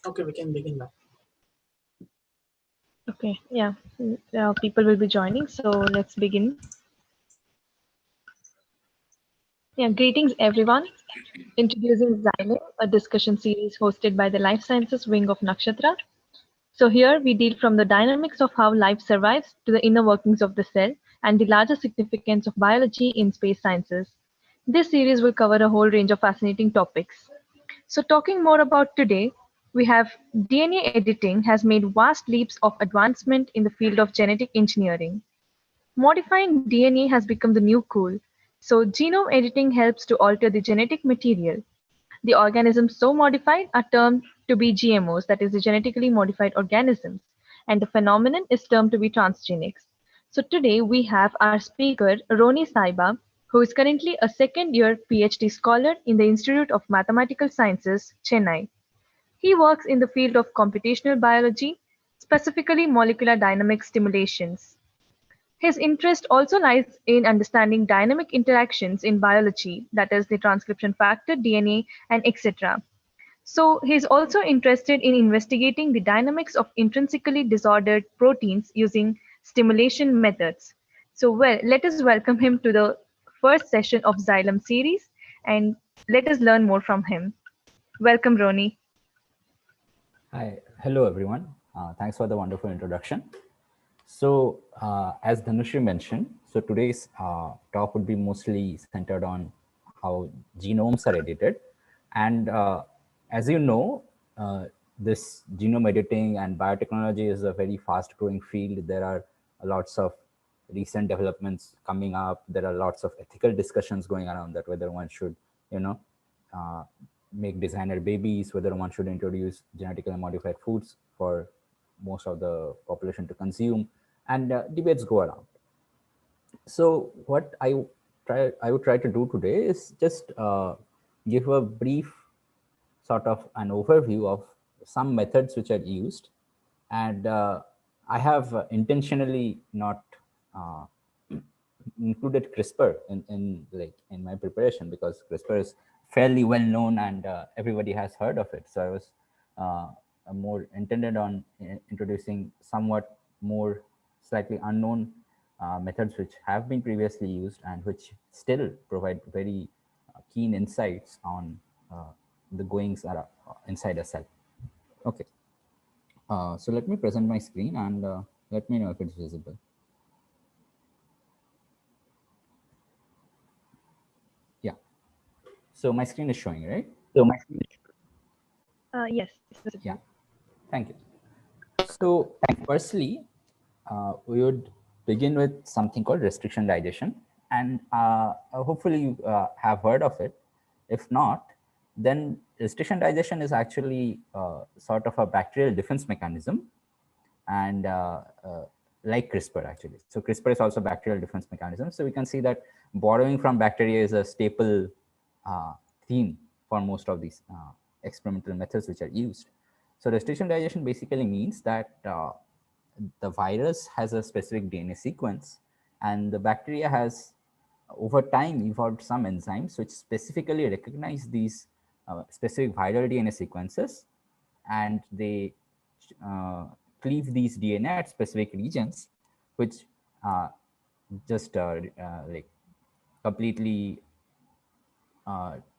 Okay, we can begin now. Okay, yeah, people will be joining, so let's begin. Yeah, greetings everyone. Introducing Xylem, a discussion series hosted by the Life Sciences wing of Naxxatra. So here we deal from the dynamics of how life survives to the inner workings of the cell and the larger significance of biology in space sciences. This series will cover a whole range of fascinating topics. So talking more about today, we have DNA editing has made vast leaps of advancement in the field of genetic engineering. Modifying DNA has become the new cool, so genome editing helps to alter the genetic material. The organisms so modified are termed to be GMOs, that is, the genetically modified organisms, and the phenomenon is termed to be transgenics. So today we have our speaker, Roni Saiba, who is currently a second-year PhD scholar in the Institute of Mathematical Sciences, Chennai. He works in the field of computational biology, specifically molecular dynamic stimulations. His interest also lies in understanding dynamic interactions in biology, that is, the transcription factor, DNA, and etc. So, he is also interested in investigating the dynamics of intrinsically disordered proteins using stimulation methods. So, well, let us welcome him to the first session of Xylem series and let us learn more from him. Welcome, Roni. Hi, hello everyone. Thanks for the wonderful introduction. So, as Dhanushri mentioned, so today's talk would be mostly centered on how genomes are edited. And as you know, this genome editing and biotechnology is a very fast growing field. There are lots of recent developments coming up. There are lots of ethical discussions going around that whether one should, you know, uh, make designer babies, whether one should introduce genetically modified foods for most of the population to consume, and debates go around. So what I would try to do today is just give a brief sort of an overview of some methods which are used, and I have intentionally not uh, included CRISPR in my preparation because CRISPR is fairly well known and everybody has heard of it. So I was more intended on introducing somewhat more slightly unknown methods which have been previously used and which still provide very keen insights on the goings inside a cell. Okay, so let me present my screen and let me know if it's visible. Yeah, so my screen is showing, right? Yes. Yeah, thank you. So firstly, we would begin with something called restriction digestion. And hopefully you have heard of it. If not, then restriction digestion is actually sort of a bacterial defense mechanism and like CRISPR actually. So CRISPR is also bacterial defense mechanism. So we can see that borrowing from bacteria is a staple theme for most of these experimental methods which are used. So restriction digestion basically means that the virus has a specific DNA sequence and the bacteria has over time evolved some enzymes which specifically recognize these specific viral DNA sequences, and they uh, cleave these DNA at specific regions, which just like completely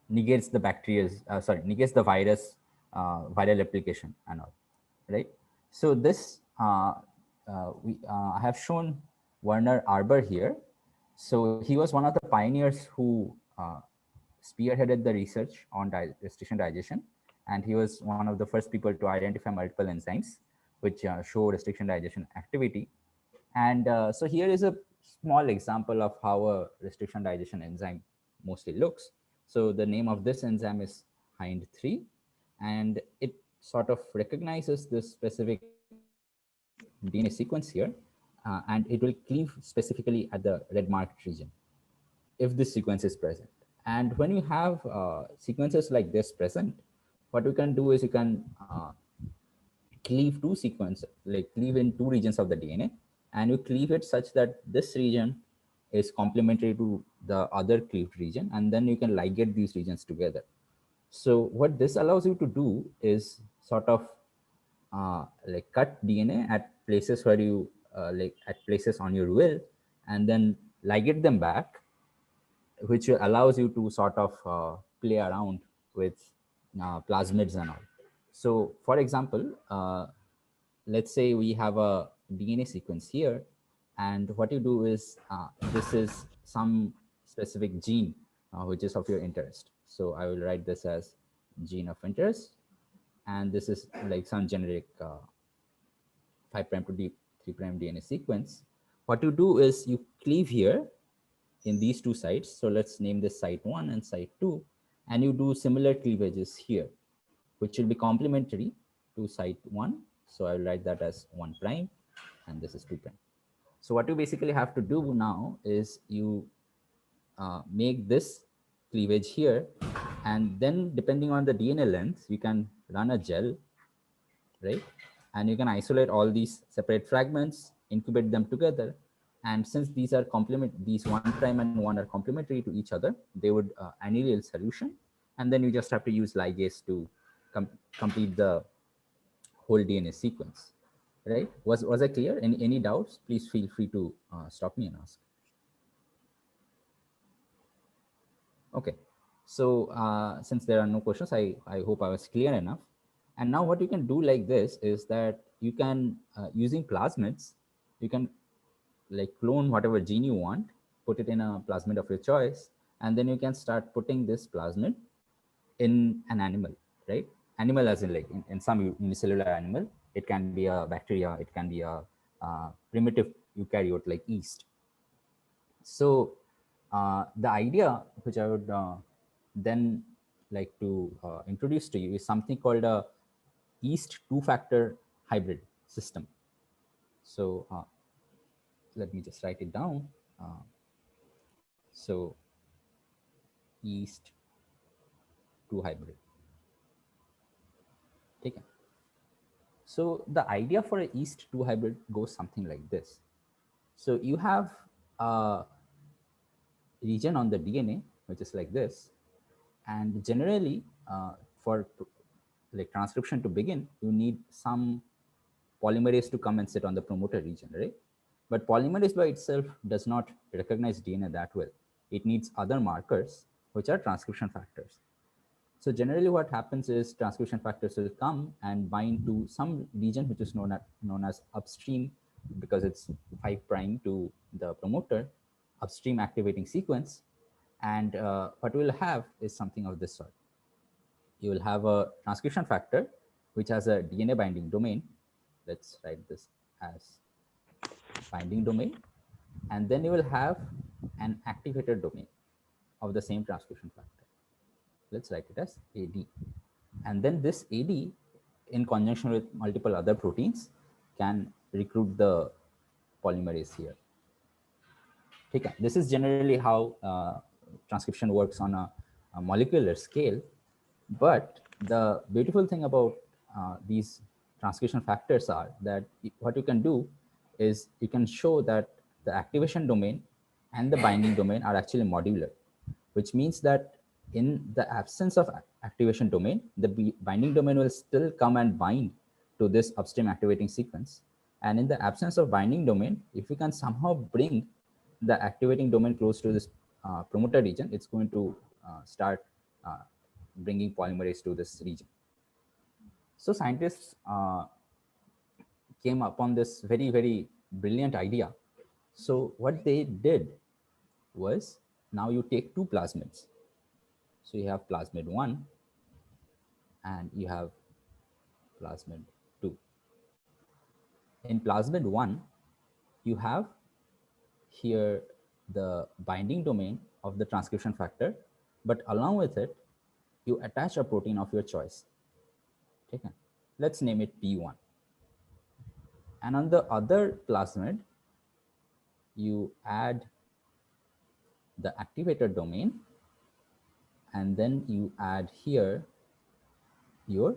negates the bacteria's negates the virus viral replication and all, right? So this I have shown Werner Arber here. So he was one of the pioneers who spearheaded the research on restriction digestion, and he was one of the first people to identify multiple enzymes which show restriction digestion activity. And so here is a small example of how a restriction digestion enzyme mostly looks. So the name of this enzyme is HIND3, and it sort of recognizes this specific DNA sequence here, and it will cleave specifically at the red marked region if this sequence is present. And when you have sequences like this present, what we can do is you can cleave two sequences, like cleave in two regions of the DNA, and you cleave it such that this region is complementary to the other cleaved region, and then you can ligate these regions together. So what this allows you to do is sort of like cut DNA at places where you like at places on your will, and then ligate them back, which allows you to sort of play around with plasmids and all. So, for example, let's say we have a DNA sequence here, and what you do is this is some specific gene which is of your interest. So I will write this as gene of interest, and this is like some generic 5' to 3' DNA sequence. What you do is you cleave here in these two sites. So let's name this site 1 and site 2, and you do similar cleavages here, which will be complementary to site 1. So I'll write that as 1', and this is 2'. So what you basically have to do now is you make this cleavage here, and then depending on the DNA length, you can run a gel, right? And you can isolate all these separate fragments, incubate them together. And since these are these 1' and 1 are complementary to each other, they would annihilate solution. And then you just have to use ligase to complete the whole DNA sequence, right? Was I clear? Any doubts? Please feel free to stop me and ask. Okay, so since there are no questions, I hope I was clear enough. And now what you can do like this is that you can, using plasmids, you can like clone whatever gene you want, put it in a plasmid of your choice, and then you can start putting this plasmid in an animal, right? Animal as in like in some unicellular animal. It can be a bacteria, it can be a primitive eukaryote like yeast. So the idea which I would then like to introduce to you is something called a yeast two-factor hybrid system. So let me just write it down. So yeast 2 hybrid. Okay. So the idea for a yeast 2 hybrid goes something like this. So you have a region on the DNA, which is like this. And generally, for like transcription to begin, you need some polymerase to come and sit on the promoter region, right? But polymerase by itself does not recognize DNA that well. It needs other markers, which are transcription factors. So generally what happens is transcription factors will come and bind to some region which is known as upstream, because it's 5' to the promoter, upstream activating sequence. And what we'll have is something of this sort. You will have a transcription factor which has a DNA binding domain. Let's write this as binding domain. And then you will have an activator domain of the same transcription factor. Let's write it as AD. And then this AD, in conjunction with multiple other proteins, can recruit the polymerase here. Okay. This is generally how transcription works on a molecular scale. But the beautiful thing about these transcription factors are that what you can do is you can show that the activation domain and the binding domain are actually modular, which means that in the absence of activation domain, the binding domain will still come and bind to this upstream activating sequence. And in the absence of binding domain, if we can somehow bring the activating domain close to this promoter region, it's going to start bringing polymerase to this region. So scientists came upon this very, very brilliant idea. So what they did was, now you take two plasmids. So you have plasmid 1 and you have plasmid 2. In plasmid 1, you have here the binding domain of the transcription factor, but along with it, you attach a protein of your choice. Okay. Let's name it P1. And on the other plasmid, you add the activator domain, and then you add here your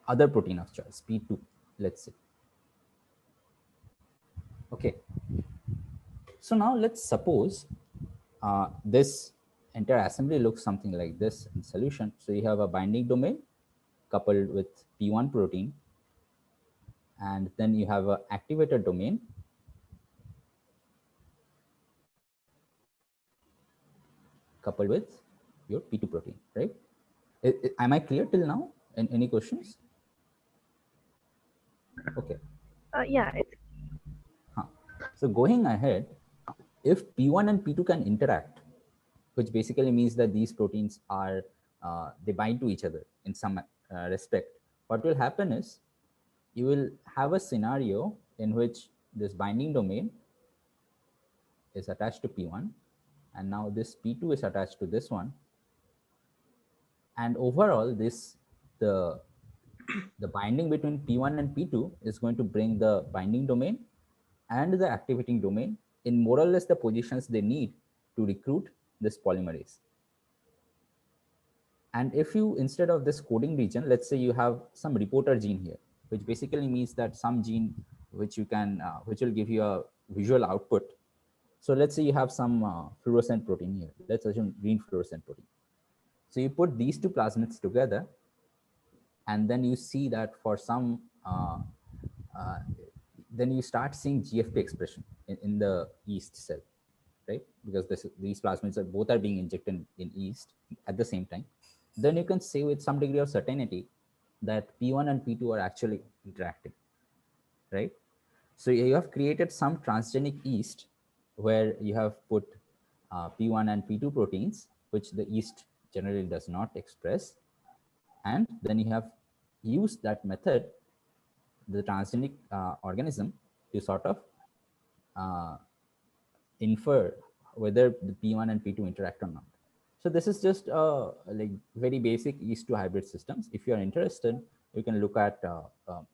other protein of choice, P2, let's say. Okay. So now let's suppose this entire assembly looks something like this in solution. So you have a binding domain coupled with P1 protein, and then you have a activator domain coupled with your P2 protein, right? Am I clear till now? Any questions? Okay. Yeah, it's Huh. So going ahead, if P1 and P2 can interact, which basically means that these proteins are, they bind to each other in some respect, what will happen is you will have a scenario in which this binding domain is attached to P1, and now this P2 is attached to this one. And overall, the the binding between P1 and P2 is going to bring the binding domain and the activating domain in more or less the positions they need to recruit this polymerase. And if you, instead of this coding region, let's say you have some reporter gene here, which basically means that some gene which you can, which will give you a visual output. So let's say you have some fluorescent protein here. Let's assume green fluorescent protein. So you put these two plasmids together, and then you see that for some, uh, then you start seeing GFP expression in the yeast cell, right? Because these plasmids are both are being injected in yeast at the same time. Then you can say with some degree of certainty that P1 and P2 are actually interacting, right? So you have created some transgenic yeast where you have put P1 and P2 proteins, which the yeast generally does not express. And then you have used that method, the transgenic organism, to sort of uh, infer whether the P1 and P2 interact or not. So this is just like very basic yeast to hybrid systems. If you are interested, you can look at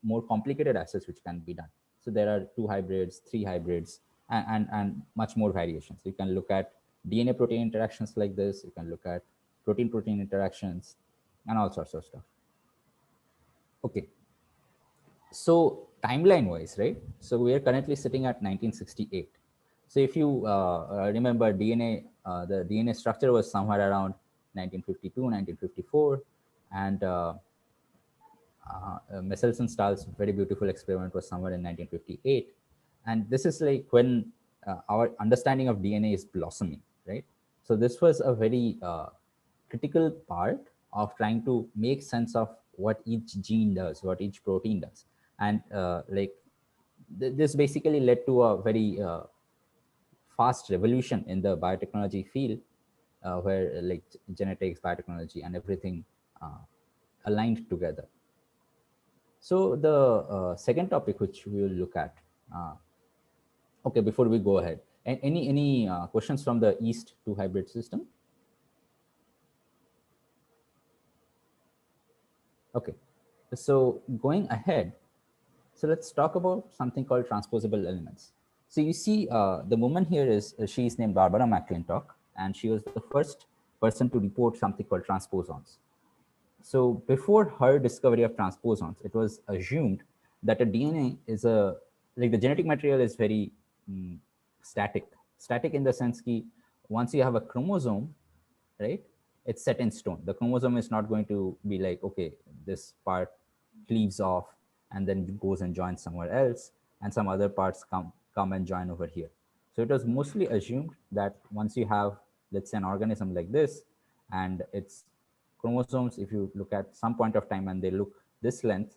more complicated assays which can be done. So there are 2 hybrids, 3 hybrids, and much more variations. You can look at DNA protein interactions like this. You can look at protein protein interactions and all sorts of stuff. Okay. So timeline wise, right? So we are currently sitting at 1968. So if you remember DNA, the DNA structure was somewhere around 1952, 1954, and Michelson-Stahl's very beautiful experiment was somewhere in 1958. And this is like when our understanding of DNA is blossoming, right? So this was a very critical part of trying to make sense of what each gene does, what each protein does. And like this basically led to a very fast revolution in the biotechnology field, where like genetics, biotechnology, and everything aligned together. So the second topic which we will look at, uh, okay, before we go ahead, any questions from the yeast to hybrid system? Okay, so going ahead, so let's talk about something called transposable elements. So you see, the woman here is, she is named Barbara McClintock, and she was the first person to report something called transposons. So before her discovery of transposons, it was assumed that a DNA is a, like the genetic material is very static. Static in the sense that once you have a chromosome, right, it's set in stone. The chromosome is not going to be like, okay, this part cleaves off and then goes and joins somewhere else, and some other parts come and join over here. So it was mostly assumed that once you have, let's say, an organism like this, and its chromosomes, if you look at some point of time and they look this length,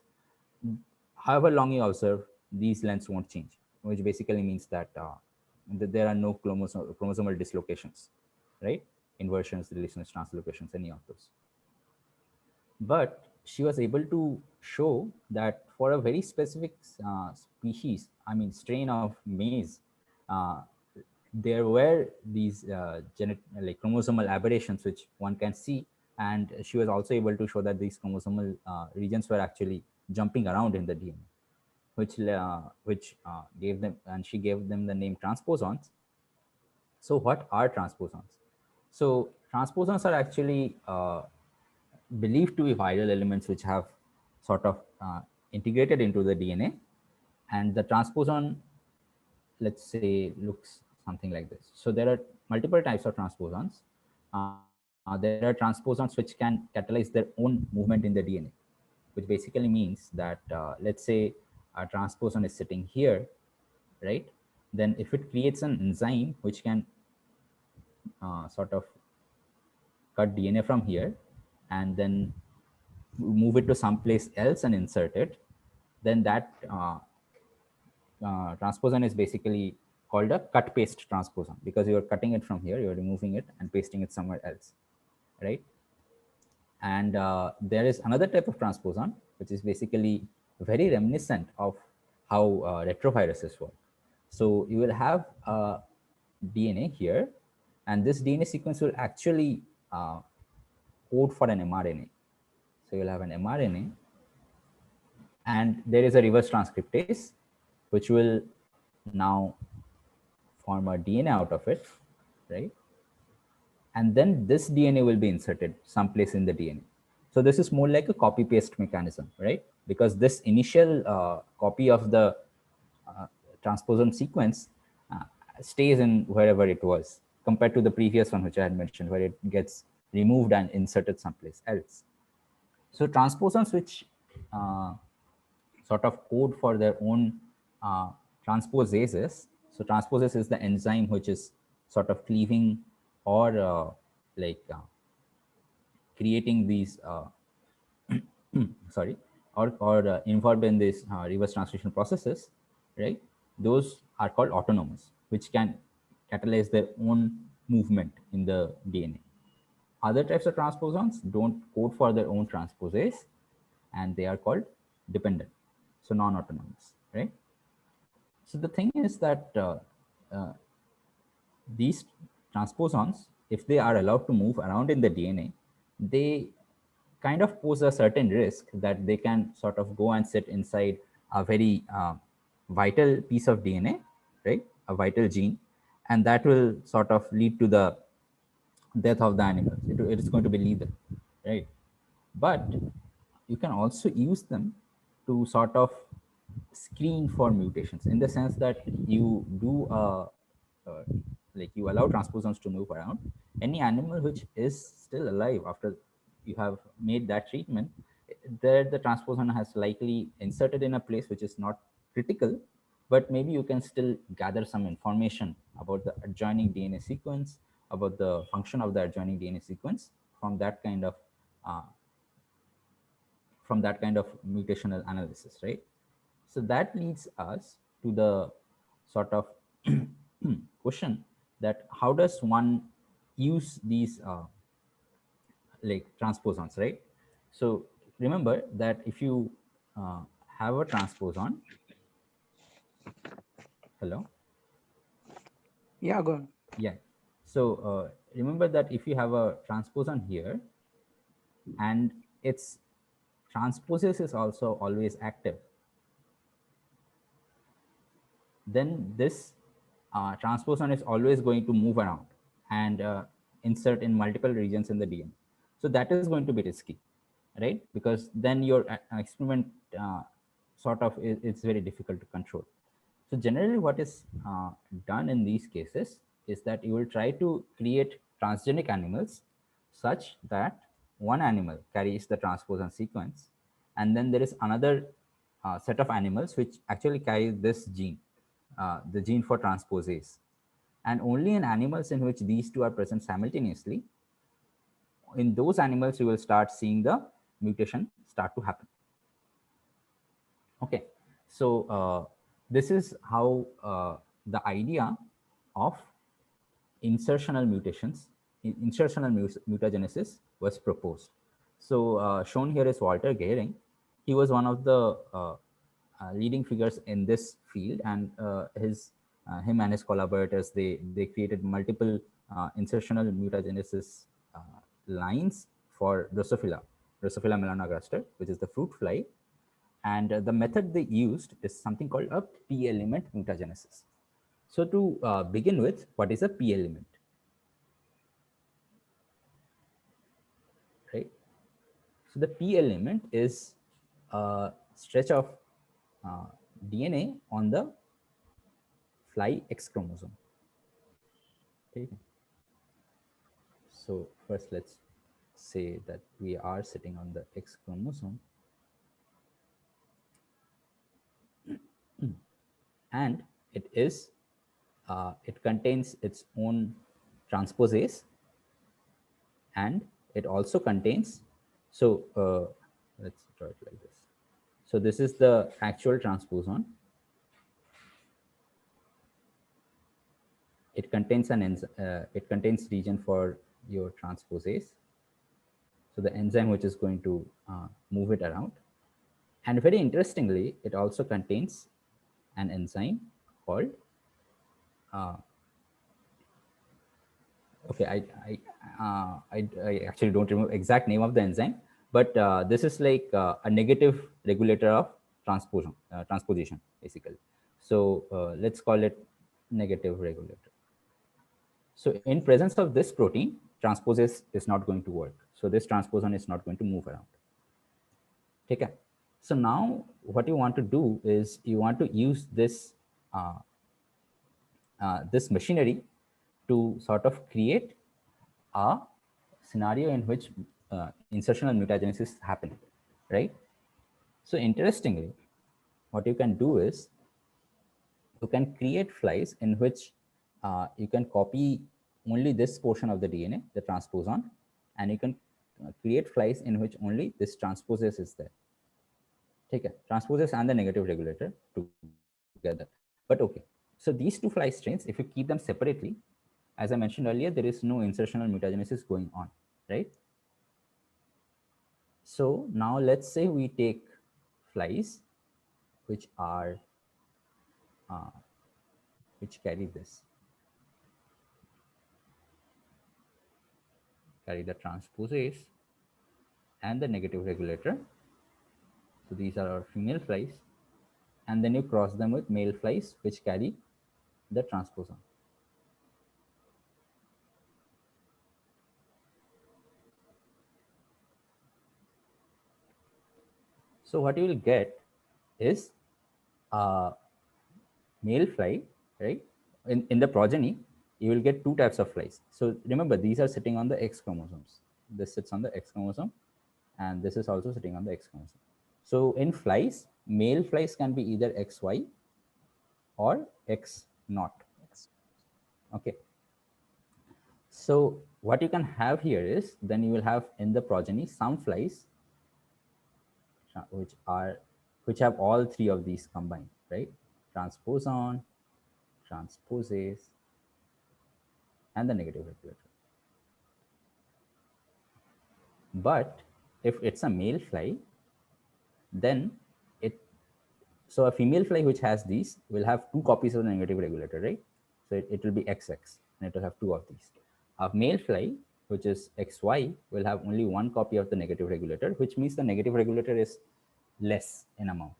however long you observe, these lengths won't change, which basically means that, that there are no chromosomal dislocations, right? Inversions, deletions, translocations, any of those. But she was able to show that for a very specific species, I mean strain of maize, uh, there were these like chromosomal aberrations which one can see, and she was also able to show that these chromosomal regions were actually jumping around in the DNA, which gave them, and she gave them the name transposons. So what are transposons? So transposons are actually believed to be viral elements which have sort of integrated into the DNA, and the transposon, let's say, looks something like this. So there are multiple types of transposons. There are transposons which can catalyze their own movement in the DNA, which basically means that, let's say, a transposon is sitting here, right? Then if it creates an enzyme which can sort of cut DNA from here and then move it to someplace else and insert it, then that transposon is basically called a cut paste transposon, because you're cutting it from here, you're removing it and pasting it somewhere else, right? And there is another type of transposon which is basically very reminiscent of how retroviruses work. So you will have DNA here, and this DNA sequence will actually code for an mRNA. So you'll have an mRNA, and there is a reverse transcriptase which will now form a DNA out of it, right? And then this DNA will be inserted someplace in the DNA. So this is more like a copy paste mechanism, right? Because this initial copy of the uh, transposon sequence uh, stays in wherever it was, compared to the previous one which I had mentioned, where it gets removed and inserted someplace else. So transposons which sort of code for their own transposases. So transposase is the enzyme which is sort of cleaving or like creating these sorry, or involved in these reverse transcription processes, right? Those are called autonomous, which can catalyze their own movement in the DNA. Other types of transposons don't code for their own transposase, and they are called dependent, so non-autonomous, right? So the thing is that uh, these transposons, if they are allowed to move around in the DNA, they kind of pose a certain risk that they can sort of go and sit inside a very vital piece of DNA, right? A vital gene, and that will sort of lead to the death of the animals. It is going to be lethal, right? But you can also use them to sort of screen for mutations, in the sense that you do uh, like you allow transposons to move around. Any animal which is still alive after you have made that treatment, there the transposon has likely inserted in a place which is not critical, but maybe you can still gather some information about the adjoining DNA sequence, about the function of the adjoining DNA sequence from that kind of uh, mutational analysis, right? So that leads us to the sort of question that how does one use these like transposons, right? So remember that if you uh, have a transposon, hello, Yeah, go on. yeah. So remember that if you have a transposon here and its transposase is also always active, then this transposon is always going to move around and insert in multiple regions in the DNA. So that is going to be risky, right? Because then your experiment sort of it's very difficult to control. So generally what is done in these cases is that you will try to create transgenic animals such that one animal carries the transposon sequence, and then there is another set of animals which actually carry this gene, the gene for transposase. And only in animals in which these two are present simultaneously, in those animals you will start seeing the mutation start to happen. Okay, so this is how the idea of insertional mutations, insertional mutagenesis was proposed. So shown here is Walter Gehring. He was one of the leading figures in this field, and him and his collaborators, they created multiple insertional mutagenesis lines for Drosophila melanogaster, which is the fruit fly. And the method they used is something called a P element mutagenesis. So to begin with, what is a P element, right? So the P element is a stretch of uh, DNA on the fly X chromosome. Okay. So first let's say that we are sitting on the X chromosome. and it contains its own transposase, and it also contains, so let's draw it like this. So this is the actual transposon. It contains it contains region for your transposase, so the enzyme which is going to move it around. And very interestingly, it also contains an enzyme called okay, I actually don't remember exact name of the enzyme, but this is like a negative regulator of transposition, basically. So let's call it negative regulator. So in presence of this protein, transposase is not going to work. So this transposon is not going to move around. Okay. So now what you want to do is you want to use this this machinery to sort of create a scenario in which insertional mutagenesis happen, right? So interestingly, what you can do is you can create flies in which you can copy only this portion of the DNA, the transposon, and you can create flies in which only this transposase is there. Okay, transposase and the negative regulator together. But okay, so these two fly strains, if you keep them separately, as I mentioned earlier, there is no insertional mutagenesis going on, right? So now let's say we take flies which are which carry the transposase and the negative regulator. So these are our female flies, and then you cross them with male flies which carry the transposon. So what you will get is a male fly, right? In the progeny, you will get two types of flies. So remember, these are sitting on the X chromosomes. This sits on the X chromosome, and this is also sitting on the X chromosome. So in flies, male flies can be either XY or X naught. Okay. So what you can have here is, then you will have in the progeny some flies which have all three of these combined, right? Transposon, transposase, and the negative regulator. But if it's a male fly, then so a female fly which has these will have two copies of the negative regulator, right? So it will be XX, and it will have two of these. A male fly, which is XY, will have only one copy of the negative regulator, which means the negative regulator is less in amount.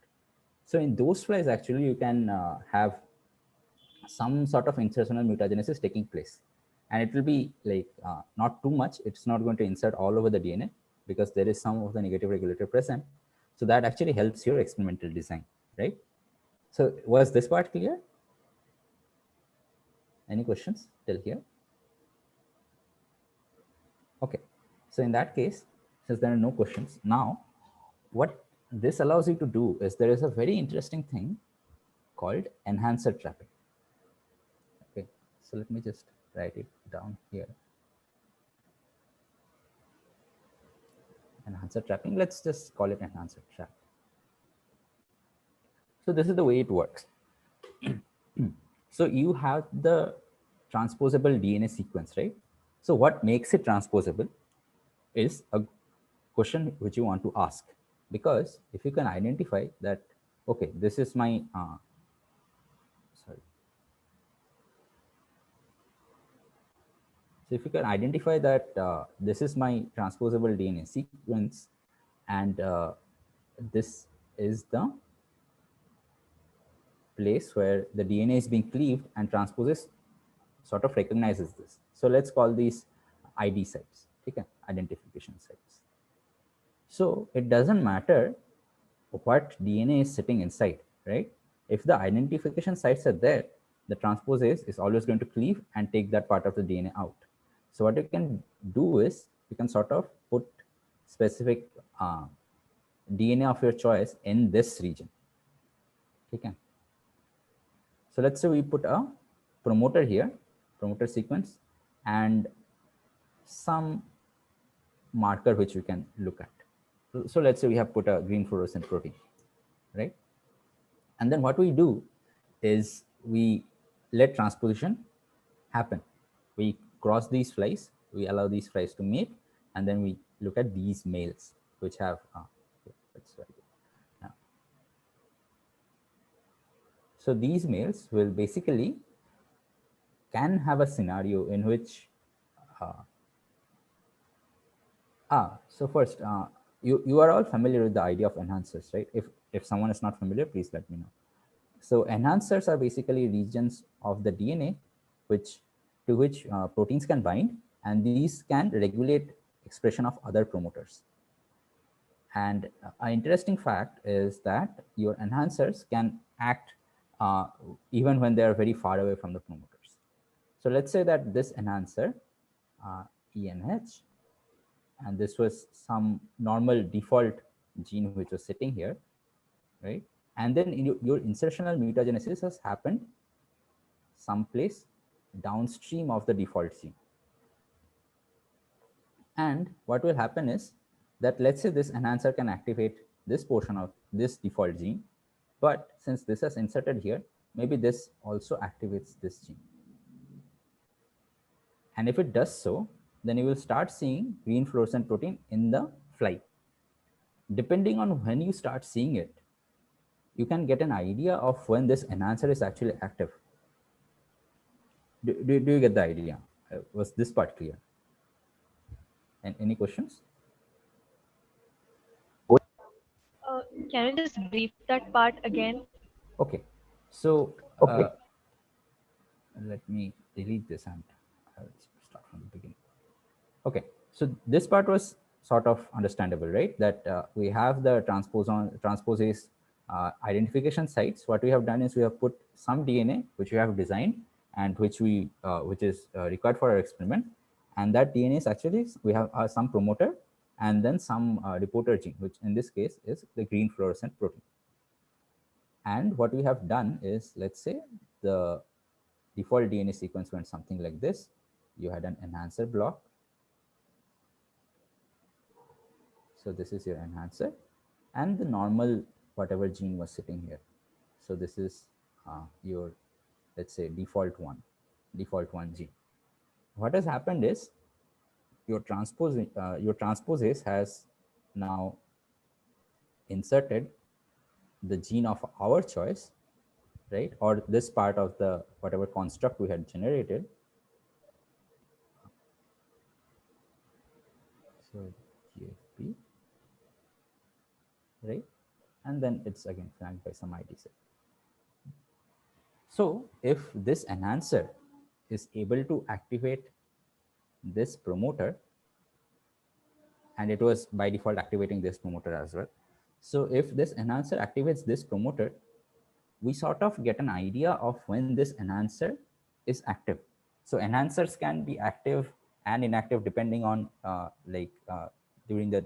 So in those flies, actually, you can have some sort of insertional mutagenesis taking place. And it will be like not too much. It's not going to insert all over the DNA because there is some of the negative regulator present. So that actually helps your experimental design, right? So was this part clear? Any questions till here? Okay. So in that case, since there are no questions, now what this allows you to do is there is a very interesting thing called enhancer trapping. Okay. So let me just write it down here. Enhancer trapping, let's just call it enhancer trap. So this is the way it works. So you have the transposable DNA sequence, right? So what makes it transposable is a question which you want to ask, because if you can identify that, okay, this is my so if you can identify that this is my transposable DNA sequence, and this is the place where the DNA is being cleaved, and transposase sort of recognizes this. So let's call these ID sites, okay, identification sites. So it doesn't matter what DNA is sitting inside, right? If the identification sites are there, the transposase is always going to cleave and take that part of the DNA out. So what you can do is you can sort of put specific DNA of your choice in this region. Okay. So let's say we put a promoter here, promoter sequence, and some marker which we can look at. So let's say we have put a green fluorescent protein, right? And then what we do is we let transposition happen. We cross these flies, we allow these flies to mate, and then we look at these males which have, that's very good. Now, so these males will basically can have a scenario in which, so first, you are all familiar with the idea of enhancers, right? If someone is not familiar, please let me know. So enhancers are basically regions of the DNA to which proteins can bind, and these can regulate expression of other promoters. And an interesting fact is that your enhancers can act even when they are very far away from the promoters. So let's say that this enhancer, ENH, and this was some normal default gene which was sitting here, right? And then your insertional mutagenesis has happened someplace downstream of the default gene. And what will happen is that, let's say this enhancer can activate this portion of this default gene, but since this is inserted here, maybe this also activates this gene. And if it does so, then you will start seeing green fluorescent protein in the fly. Depending on when you start seeing it, you can get an idea of when this enhancer is actually active. Do you get the idea? Was this part clear? And any questions? Can you just brief that part again? Okay, so let me delete this and I'll start from the beginning. Okay, so this part was sort of understandable, right? That we have the transposase identification sites. What we have done is we have put some DNA which we have designed and which is required for our experiment, and that DNA is actually, we have some promoter and then some reporter gene, which in this case is the green fluorescent protein. And what we have done is, let's say the default DNA sequence went something like this. You had an enhancer block. So this is your enhancer and the normal whatever gene was sitting here. So this is your, let's say, default one gene. What has happened is your transposase has now inserted the gene of our choice, right? Or this part of the whatever construct we had generated. So GFP, right? And then it's again flanked by some ID set. So if this enhancer is able to activate this promoter, and it was by default activating this promoter as well. So if this enhancer activates this promoter, we sort of get an idea of when this enhancer is active. So enhancers can be active and inactive depending on during the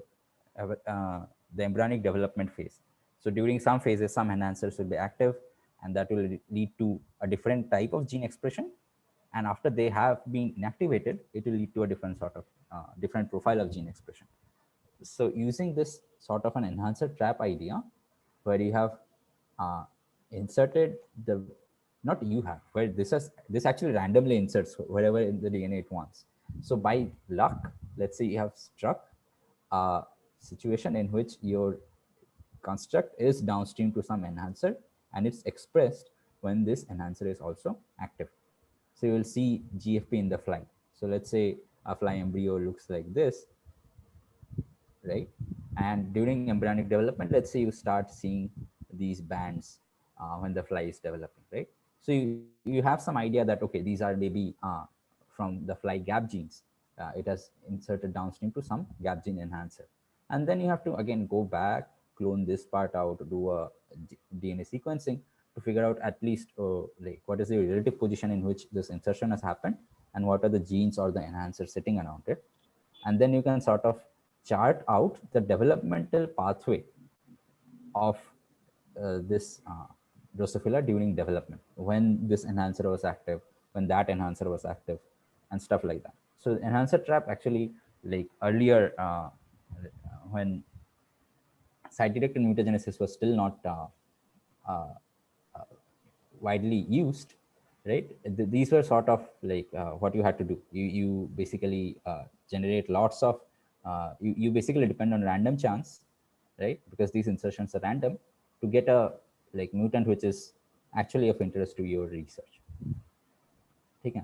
embryonic development phase. So during some phases, some enhancers will be active, and that will lead to a different type of gene expression. And after they have been inactivated, it will lead to a different sort of different profile of gene expression. So using this sort of an enhancer trap idea, where you have inserted the, not you have, where this actually randomly inserts wherever in the DNA it wants. So by luck, let's say you have struck a situation in which your construct is downstream to some enhancer, and it's expressed when this enhancer is also active. So you will see GFP in the fly. So let's say a fly embryo looks like this, right? And during embryonic development, let's say you start seeing these bands when the fly is developing, right? So you have some idea that, okay, these are maybe from the fly gap genes. It has inserted downstream to some gap gene enhancer. And then you have to again go back, clone this part out, do a DNA sequencing to figure out at least like what is the relative position in which this insertion has happened, and what are the genes or the enhancers sitting around it. And then you can sort of chart out the developmental pathway of this Drosophila during development, when this enhancer was active, when that enhancer was active, and stuff like that. So enhancer trap actually, like earlier, when site-directed mutagenesis was still not uh, widely used, right? These were sort of like what you had to do. You basically generate lots of, you basically depend on random chance, right? Because these insertions are random, to get a like mutant which is actually of interest to your research. Okay.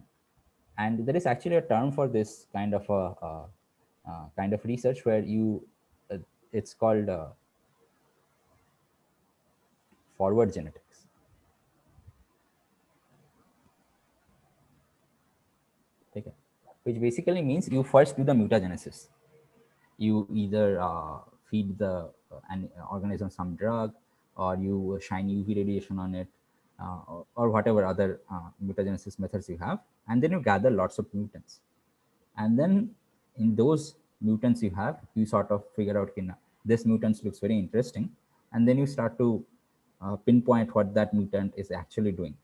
And there is actually a term for this kind of a kind of research where you, it's called forward genetics. Okay. Which basically means you first do the mutagenesis. You either feed the an organism some drug, or you shine UV radiation on it, or whatever other mutagenesis methods you have, and then you gather lots of mutants. And then in those mutants you have, you sort of figure out, this mutant looks very interesting, and then you start to pinpoint what that mutant is actually doing.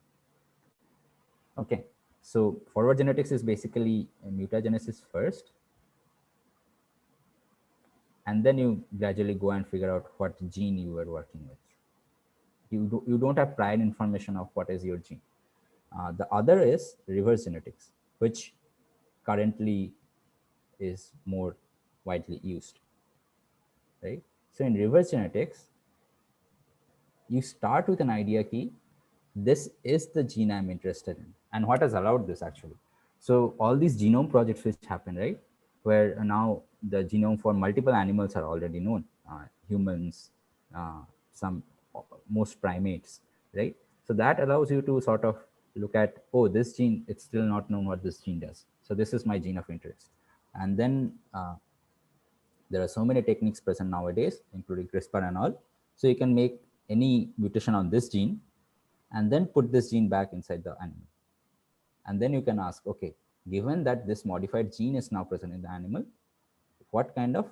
Okay, so forward genetics is basically mutagenesis first, and then you gradually go and figure out what gene you were working with. You don't have prior information of what is your gene. The other is reverse genetics, which currently is more widely used, right? So in reverse genetics, you start with an idea key. This is the gene I'm interested in. And what has allowed this actually? So all these genome projects which happen, right? Where now the genome for multiple animals are already known, humans, some, most primates, right? So that allows you to sort of look at, oh, this gene, it's still not known what this gene does. So this is my gene of interest. And then there are so many techniques present nowadays, including CRISPR and all. So you can make any mutation on this gene and then put this gene back inside the animal. And then you can ask, okay, given that this modified gene is now present in the animal, what kind of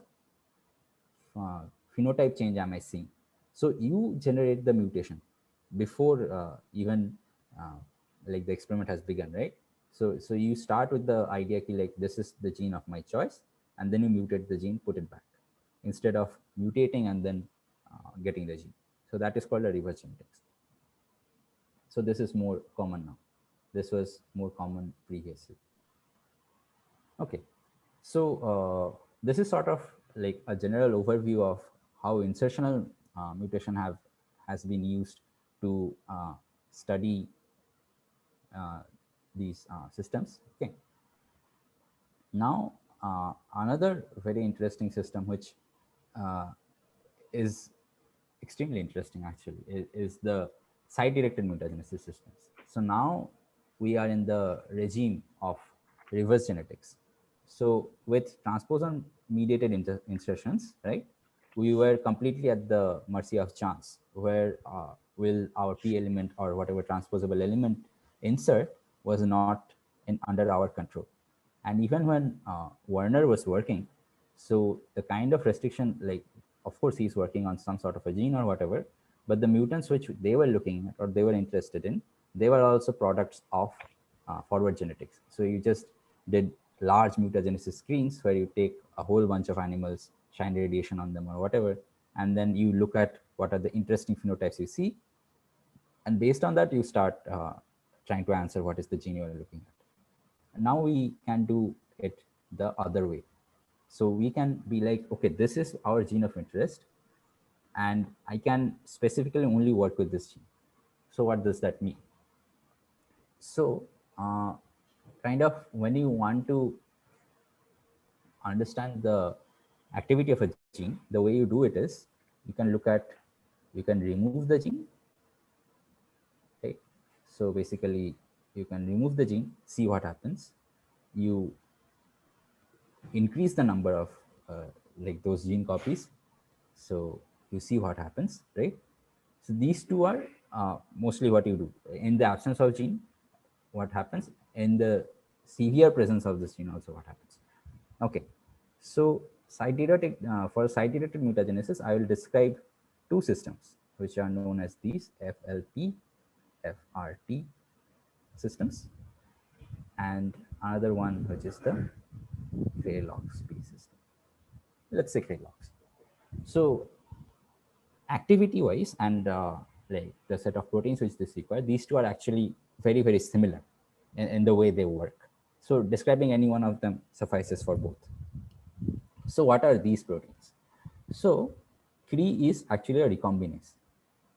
uh, phenotype change am I seeing? So you generate the mutation before even like the experiment has begun, right? So you start with the idea like, this is the gene of my choice, and then you mutate the gene, put it back, instead of mutating and then getting the gene. So that is called a reverse genetics. So this is more common now. This was more common previously. Okay, so this is sort of like a general overview of how insertional mutation has been used to study these systems. Okay. Now, another very interesting system, which uh, is extremely interesting actually, is the site-directed mutagenesis systems. So now we are in the regime of reverse genetics. So with transposon mediated insertions, right, we were completely at the mercy of chance, where will our P element or whatever transposable element insert was not under our control. And even when Werner was working, so the kind of restriction, like, of course, he's working on some sort of a gene or whatever, but the mutants which they were looking at or they were interested in, they were also products of forward genetics. So you just did large mutagenesis screens where you take a whole bunch of animals, shine radiation on them or whatever, and then you look at what are the interesting phenotypes you see. And based on that, you start trying to answer what is the gene you are looking at. Now we can do it the other way. So we can be like, okay, this is our gene of interest, and I can specifically only work with this gene. So what does that mean? So kind of when you want to understand the activity of a gene, the way you do it is you can look at, you can remove the gene, right? So basically you can remove the gene, see what happens. You increase the number of like those gene copies, so you see what happens, right? So these two are mostly what you do. In the absence of gene, what happens? In the severe presence of this gene, also what happens? Okay, so site-directed for site-directed mutagenesis, I will describe two systems which are known as these FLPFRT FLPFRT systems, and another one which is the Kralox-P system. Let's say Kralox. So activity wise and like the set of proteins which this require, these two are actually very, very similar in the way they work. So describing any one of them suffices for both. So what are these proteins? So Cre is actually a recombinase.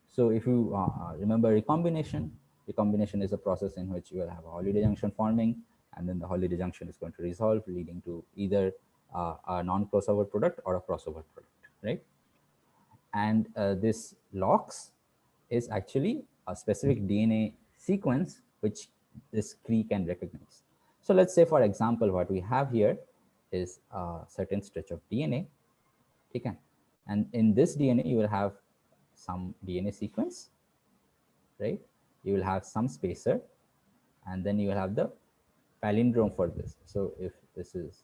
So if you remember recombination is a process in which you will have a holiday junction forming, and then the holiday junction is going to resolve, leading to either a non-crossover product or a crossover product, right? And this LOX is actually a specific DNA sequence which this Cre can recognize. So let's say, for example, what we have here is a certain stretch of DNA, okay? And in this DNA, you will have some DNA sequence, right? You will have some spacer, and then you will have the palindrome for this. So if this is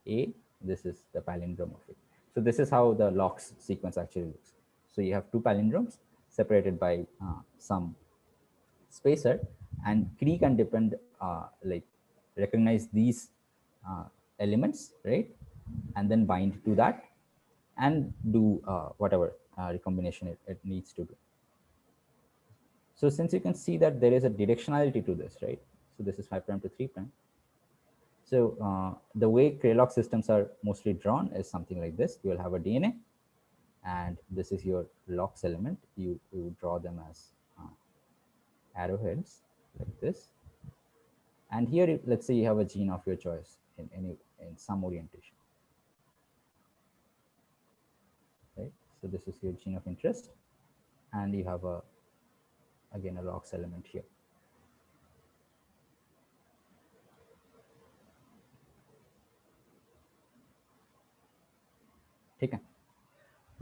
A, this is the palindrome of it. So this is how the LOX sequence actually looks. So you have two palindromes separated by some spacer, and Cre can depend like recognize these elements, right? And then bind to that and do whatever recombination it needs to do. So since you can see that there is a directionality to this, right? So this is 5' to 3'. So the way Kralox systems are mostly drawn is something like this. You will have a DNA, and this is your LOX element. You draw them as arrowheads like this. And here, let's say you have a gene of your choice in some orientation, right? So this is your gene of interest, and you have again a LOX element here. Okay.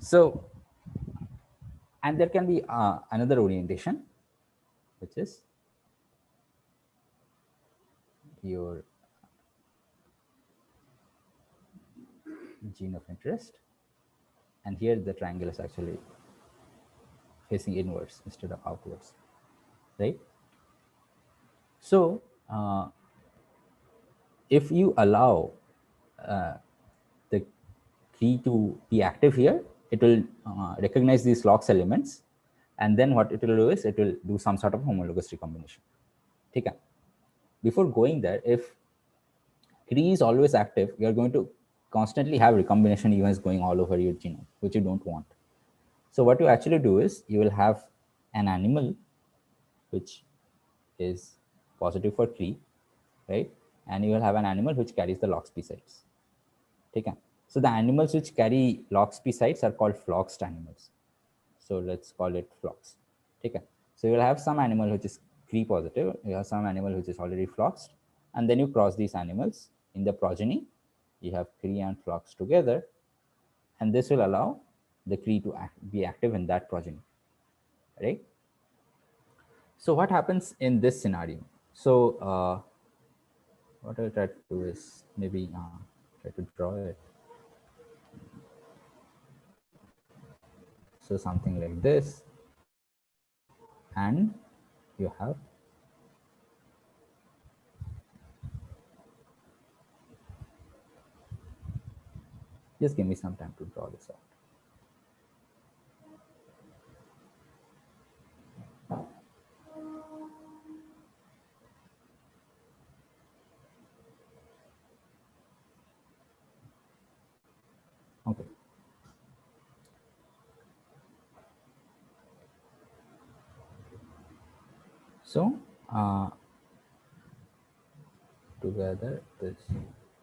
So, and there can be another orientation, which is your gene of interest, and here the triangle is actually facing inwards instead of outwards, right? So if you allow the key to be active here, it will recognize these LOX elements, and then what it will do is it will do some sort of homologous recombination. Okay. Before going there, if Cre is always active, you are going to constantly have recombination events going all over your genome, which you don't want. So what you actually do is you will have an animal which is positive for Cre, right? And you will have an animal which carries the LOXP sites. Okay. So the animals which carry LOXP sites are called floxed animals. So let's call it flox. Okay. So you will have some animal which is Cre positive, you have some animal which is already floxed, and then you cross these animals in the progeny. You have Cre and flox together, and this will allow the Cre to be active in that progeny, right? So what happens in this scenario? So what I'll try to do is maybe try to draw it. So something like this, and you have just give me some time to draw this out. Okay. So together,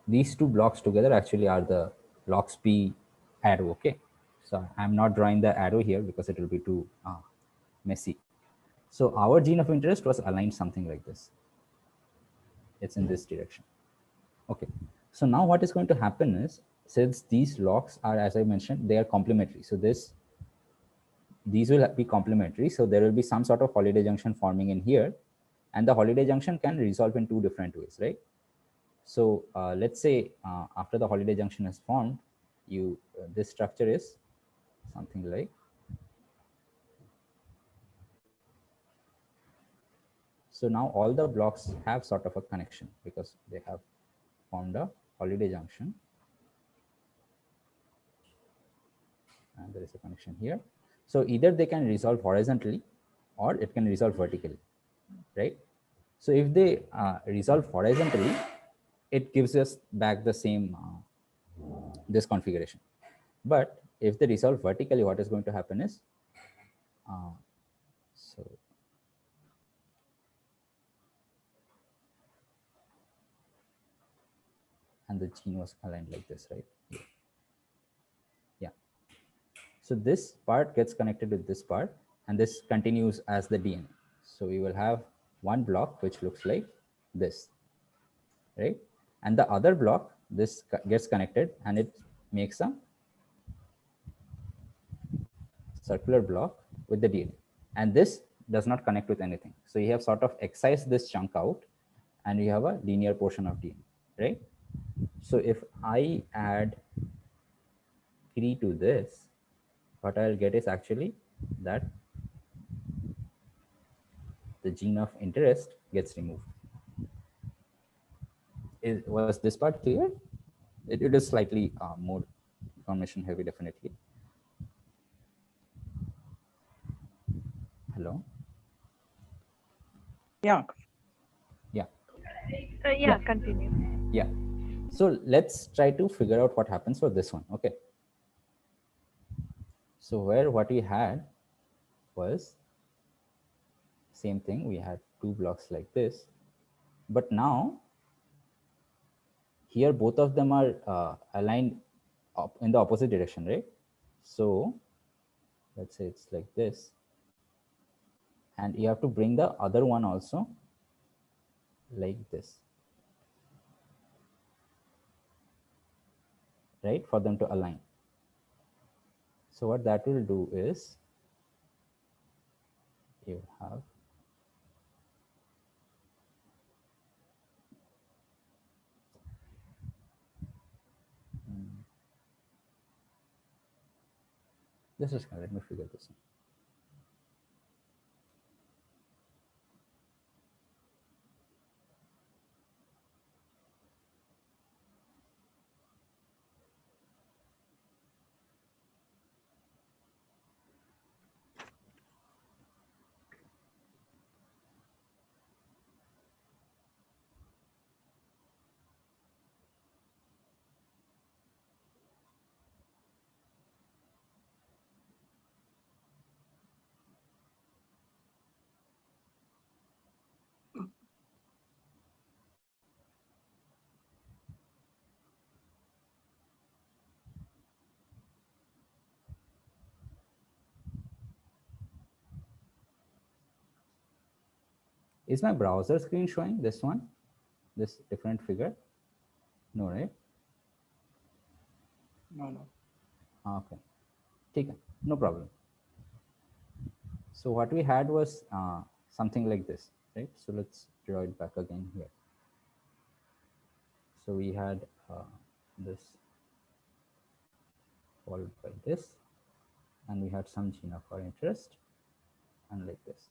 these two blocks together actually are the LOXP arrow. Okay. So I'm not drawing the arrow here because it will be too messy. So our gene of interest was aligned something like this. It's in this direction. Okay. So now what is going to happen is, since these locks are, as I mentioned, they are complementary. So these will be complementary. So there will be some sort of holiday junction forming in here, and the holiday junction can resolve in two different ways, right? So let's say after the holiday junction is formed, this structure is something like So now all the blocks have sort of a connection because they have formed a holiday junction. And there is a connection here. So either they can resolve horizontally or it can resolve vertically, right? So if they resolve horizontally, it gives us back the same this configuration. But if they resolve vertically, what is going to happen is so and the gene was aligned like this, right? Yeah. So this part gets connected with this part, and this continues as the DNA. So we will have one block which looks like this, right? And the other block, this gets connected and it makes a circular block with the DNA. And this does not connect with anything. So you have sort of excised this chunk out and you have a linear portion of DNA, right? So if I add 3 to this, what I'll get is actually that the gene of interest gets removed. Was this part clear? It is slightly more information heavy, definitely. Hello? Yeah. Yeah. Yeah, continue. Yeah. So let's try to figure out what happens for this one. Okay. So where what we had was same thing. We had 2 blocks like this, but now here both of them are aligned in the opposite direction, right? So let's say it's like this, and you have to bring the other one also like this, right, for them to align. So what that will do is you have this is, let me figure this out. Is my browser screen showing this one, this different figure? No, right? No. Okay. Okay, no problem. So what we had was something like this, right? So let's draw it back again here. So we had this followed by this, and we had some gene of our interest, and like this.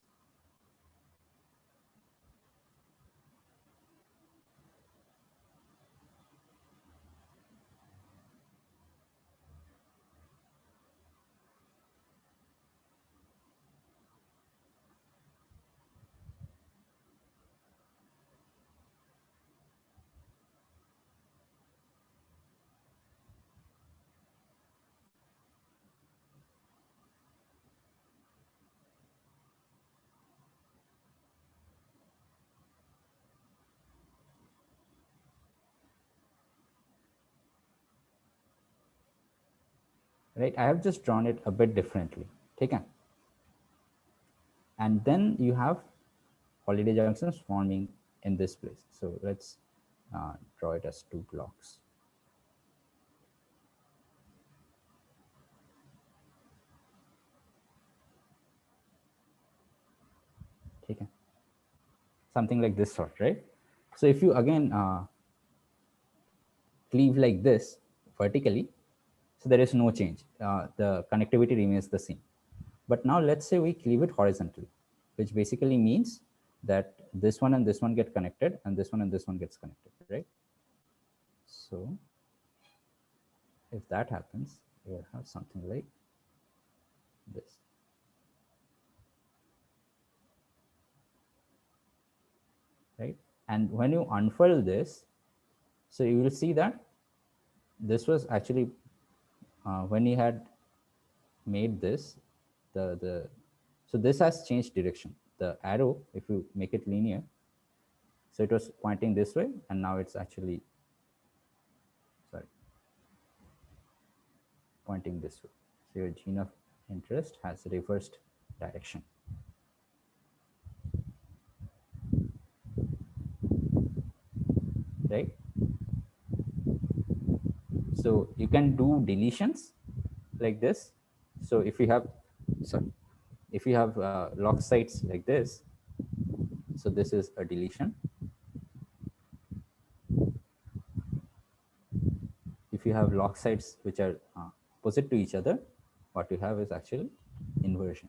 Right, I have just drawn it a bit differently. Okay. And then you have holiday junctions forming in this place. So let's draw it as 2 blocks. Okay. Something like this sort, right? So if you again cleave like this vertically, so there is no change. The connectivity remains the same. But now let's say we cleave it horizontally, which basically means that this one and this one get connected, and this one and this one gets connected, right? So if that happens, you'll have something like this. Right? And when you unfurl this, so you will see that this was actually when he had made this, so this has changed direction. The arrow, if you make it linear, so it was pointing this way, and now it's actually, sorry, pointing this way. So your gene of interest has reversed direction. Right? So you can do deletions like this. So if you have, sorry, if you have lock sites like this, so this is a deletion. If you have lock sites which are opposite to each other, what you have is actually inversion,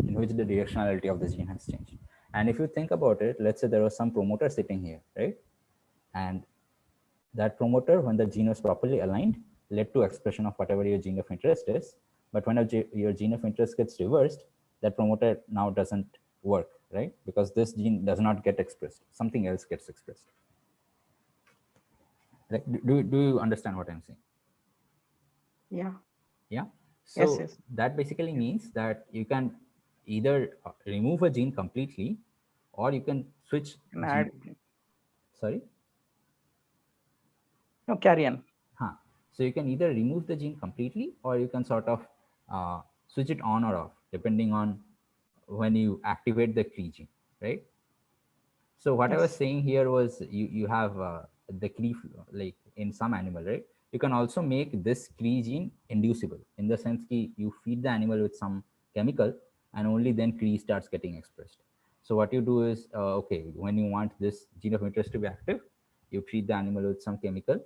in which the directionality of the gene has changed. And if you think about it, let's say there was some promoter sitting here, right? And that promoter, when the gene was properly aligned, led to expression of whatever your gene of interest is. But when your gene of interest gets reversed, that promoter now doesn't work, right? Because this gene does not get expressed. Something else gets expressed. Like, do you understand what I'm saying? Yeah. Yeah. Yes, So yes. that basically means that you can either remove a gene completely, or you can switch Can gene. add. Sorry. No, carry on. Huh. So you can either remove the gene completely, or you can sort of switch it on or off, depending on when you activate the Cree gene, right? So what I was Yes. saying here was you have the Cree, like in some animal, right? You can also make this Cree gene inducible, in the sense that you feed the animal with some chemical, and only then Cree starts getting expressed. So what you do is, okay, when you want this gene of interest to be active, you treat the animal with some chemical,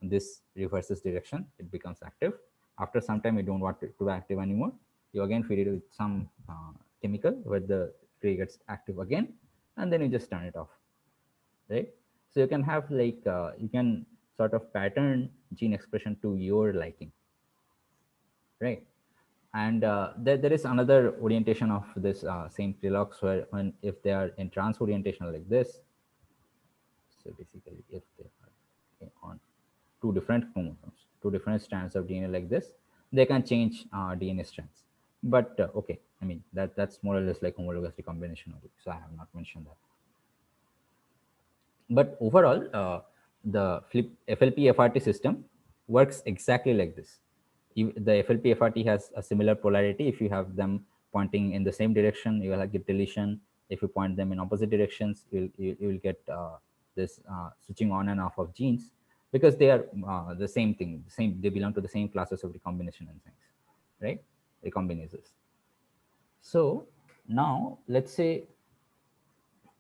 this reverses direction, it becomes active. After some time, you don't want it to be active anymore, you again feed it with some chemical where the tree gets active again, and then you just turn it off, right? So you can have like you can sort of pattern gene expression to your liking, right? And there is another orientation of this same trilogs, where when if they are in trans orientation like this, so basically if they are on two different chromosomes, two different strands of DNA like this, they can change DNA strands. But okay, I mean that's more or less like homologous recombination only, so I have not mentioned that. But overall, the FLPFRT system works exactly like this. The FLPFRT has a similar polarity. If you have them pointing in the same direction, you will get deletion. If you point them in opposite directions, you will get this switching on and off of genes, because they are the same thing. They belong to the same classes of recombination enzymes, right? Recombinases. So now let's say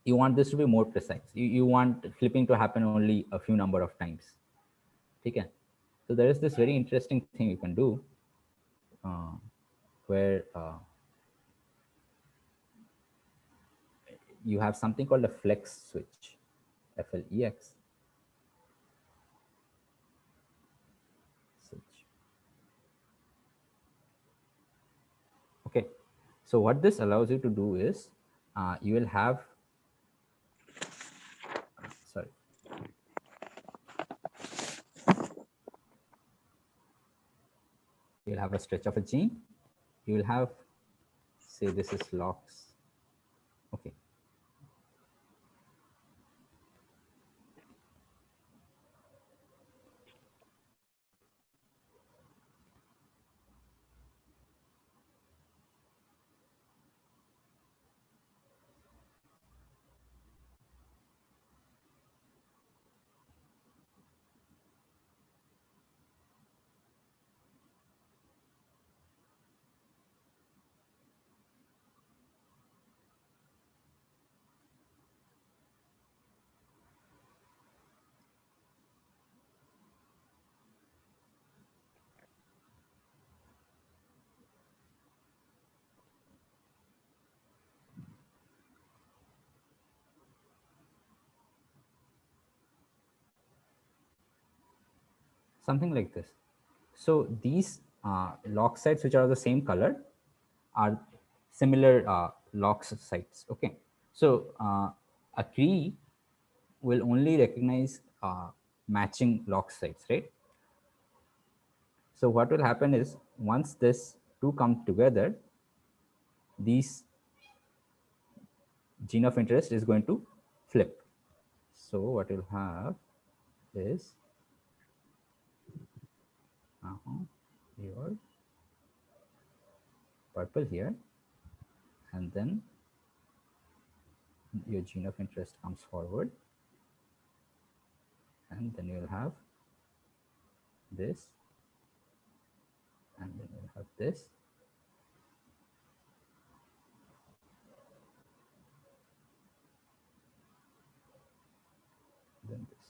you want this to be more precise. You want flipping to happen only a few number of times. Okay. So there is this very interesting thing you can do uh, where you have something called a flex switch, FLEX switch. Okay. So what this allows you to do is you will have, sorry, you'll have a stretch of a gene. You will have, say this is LOX. Okay. something like this. So these lock sites which are the same color are similar lock sites. Okay, so a tree will only recognize matching lock sites, right? So what will happen is once this two come together, these gene of interest is going to flip. So what you'll have is your purple here, and then your gene of interest comes forward, and then you'll have this, and then you'll have this, then this.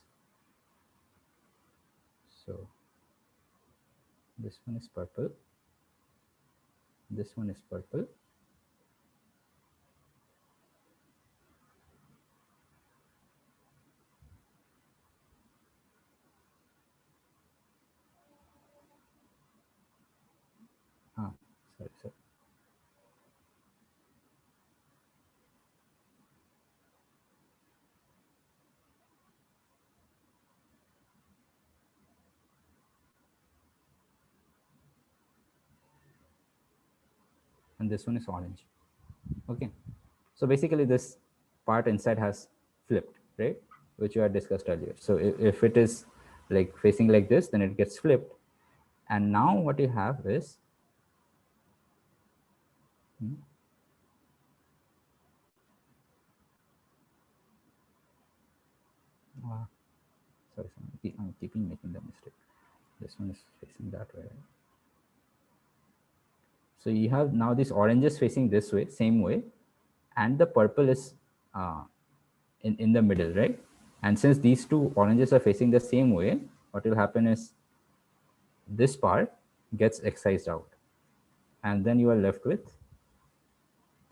So this one is purple, this one is purple, sorry. And this one is orange. Okay, so basically this part inside has flipped, right, which you had discussed earlier. So if it is like facing like this, then it gets flipped, and now what you have is sorry, I'm keeping making the mistake. This one is facing that way, right? So you have now this orange is facing this way, same way, and the purple is in the middle, right? And since these two oranges are facing the same way, what will happen is this part gets excised out, and then you are left with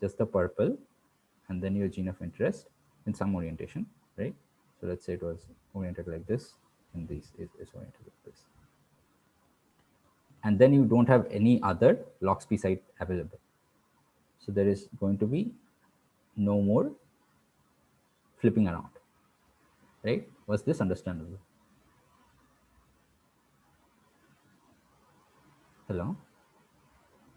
just the purple, and then your gene of interest in some orientation, right? So let's say it was oriented like this, and this is oriented like this. And then you don't have any other LOXP site available. So there is going to be no more flipping around, right? Was this understandable? Hello?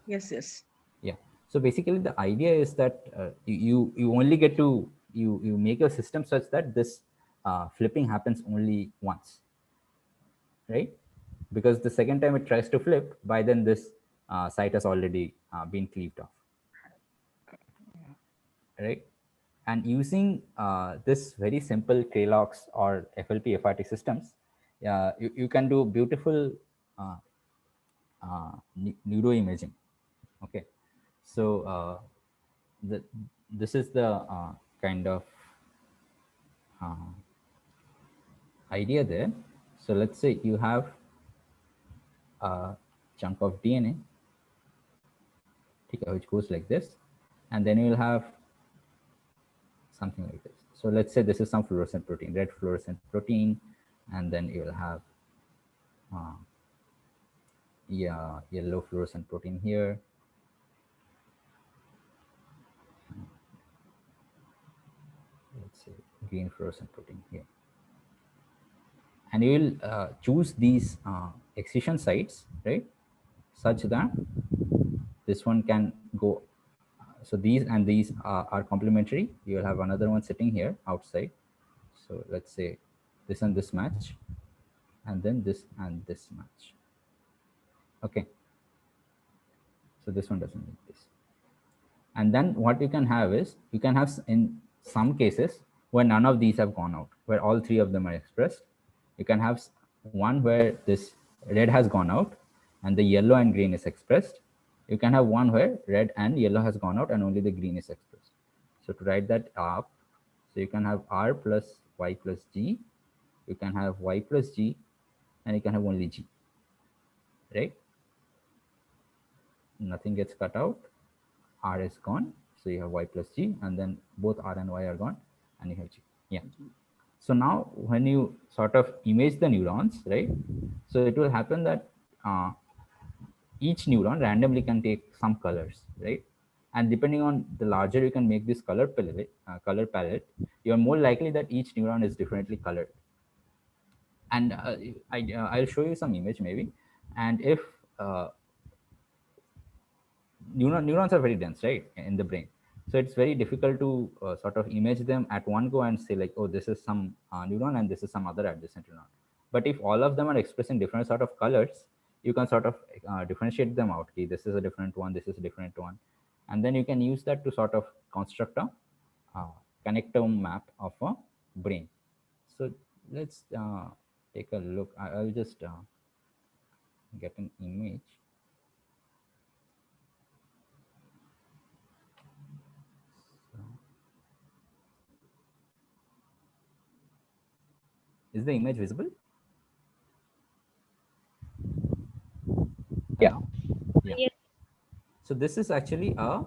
Yes. Yeah. So basically the idea is that you only get to, you make your system such that this flipping happens only once, right? Because the second time it tries to flip, by then this site has already been cleaved off, right? And using this very simple KLOX or FLPFRT systems, you can do beautiful neuroimaging. Okay, so this is the kind of idea there. So let's say you have a chunk of DNA, which goes like this, and then you will have something like this. So let's say this is some fluorescent protein, red fluorescent protein, and then you will have yellow fluorescent protein here. Let's say green fluorescent protein here. And you will choose these excision sites, right, such that this one can go. So these and these are complementary. You will have another one sitting here outside. So let's say this and this match, and then this and this match. Okay. So this one doesn't need this. And then what you can have is, you can have in some cases where none of these have gone out, where all three of them are expressed. You can have one where this red has gone out and the yellow and green is expressed. You can have one where red and yellow has gone out and only the green is expressed. So to write that up, so you can have R plus Y plus G, you can have Y plus G, and you can have only G, right? Nothing gets cut out. R is gone, so you have Y plus G, and then both R and Y are gone, and you have G. Yeah. So now when you sort of image the neurons, right? So it will happen that each neuron randomly can take some colors, right? And depending on the larger you can make this color palette, you're more likely that each neuron is differently colored. And I'll show you some image maybe. And if uh, neurons are very dense, right, in the brain, so it's very difficult to sort of image them at one go and say like, oh, this is some neuron and this is some other adjacent neuron. But if all of them are expressing different sort of colors, you can sort of differentiate them out. Okay, this is a different one, this is a different one, and then you can use that to sort of construct a connectome map of a brain. So let's take a look. I'll just get an image. Is the image visible? Yeah. Yeah. Yes. So this is actually a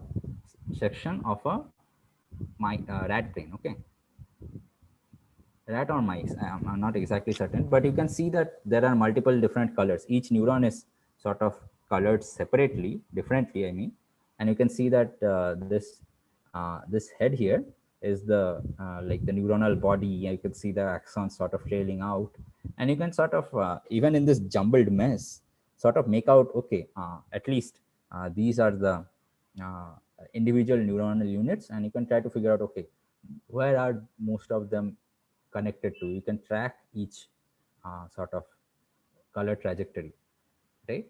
section of a rat brain. Okay, rat or mice, I'm not exactly certain, but you can see that there are multiple different colors. Each neuron is sort of colored separately, differently, I mean. And you can see that this head here is the like the neuronal body. You can see the axons sort of trailing out, and you can sort of even in this jumbled mess sort of make out, okay, at least these are the uh, individual neuronal units, and you can try to figure out, okay, where are most of them connected to. You can track each sort of color trajectory, right?